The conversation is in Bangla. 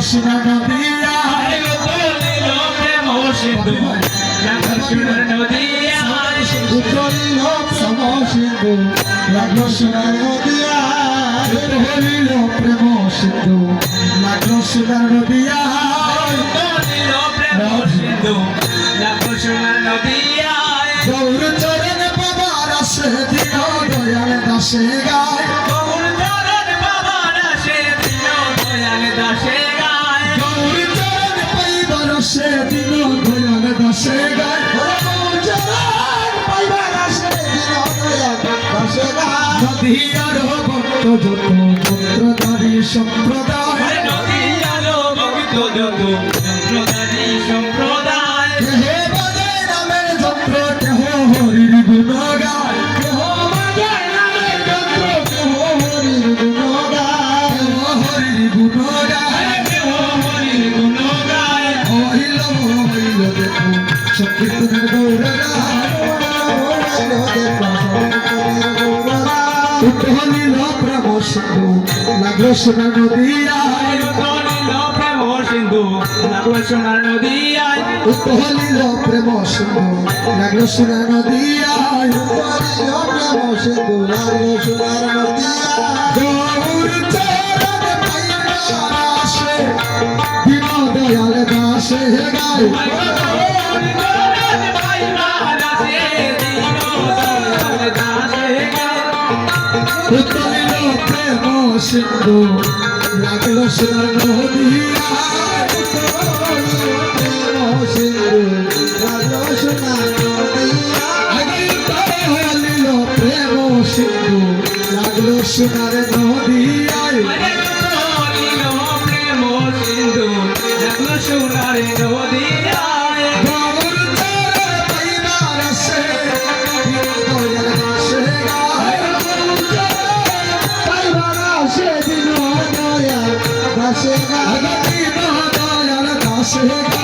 সোনার নদিয়ায় উতলিল প্রেম সিন্ধু লাগলো সোনার নদিয়ায় উতলিল প্রেম সিন্ধু লাগলো সোনার নদিয়ায় উতলিল প্রেম সিন্ধু লাগলো সোনার নদিয়ায় উতলিল প্রেম সিন্ধু লাগলো সোনার নদিয়ায় গৌর চরণ বাবার আসে দিন দয়াল দাসে গায় গৌর চরণ বাবার আসে দিন দয়াল দাসে গায় গৌর চরণ পাইবার আসে দিন দয়াল দাসে গায় গৌর চরণ পাইবার আসে দিন দয়াল দাসে গায় নদিয়ার ভক্ত যত মন্ত্রধারী সম্প্রদায় নদী আলো ভক্ত যত সম্প্রদায় সম্প্রদায় কেহ বাজে নামের যন্ত্র কেহ হরির গুণ গায় কেহ বাজে নামের যন্ত্র কেহ হরির গুণ গায় কেহ হরির গুণ গায় কেহ হরির গুণ গায় হইল হইল দেখো সংকীর্তনের গৌর গায় উঠলিল প্রেম সিন্ধু লাগলো সোনার নদিয়ায় উতলিল প্রেম সিন্ধু লাগলো সোনার নদিয়ায় উতলিল প্রেম সিন্ধু লাগলো সোনার নদিয়ায় উতলিল প্রেম সিন্ধু লাগলো সোনার নদিয়ায় গৌর চরণ পাইবার আসে দিন দয়াল দাসে গায় উতলিল প্রেম সিন্ধু লাগলো সোনার নদিয়ায় উতলিল প্রেম সিন্ধু লাগলো সোনার নদিয়ায় উতলিল প্রেম সিন্ধু লাগলো সোনার নদিয়ায় সোনার নদিয়ায় গৌর চরণ পাইবার আসে দিন দয়াল দাসে গায় পাইবার আসে দিন দয়াল দাসে গায় দিন দয়াল দাসে গায়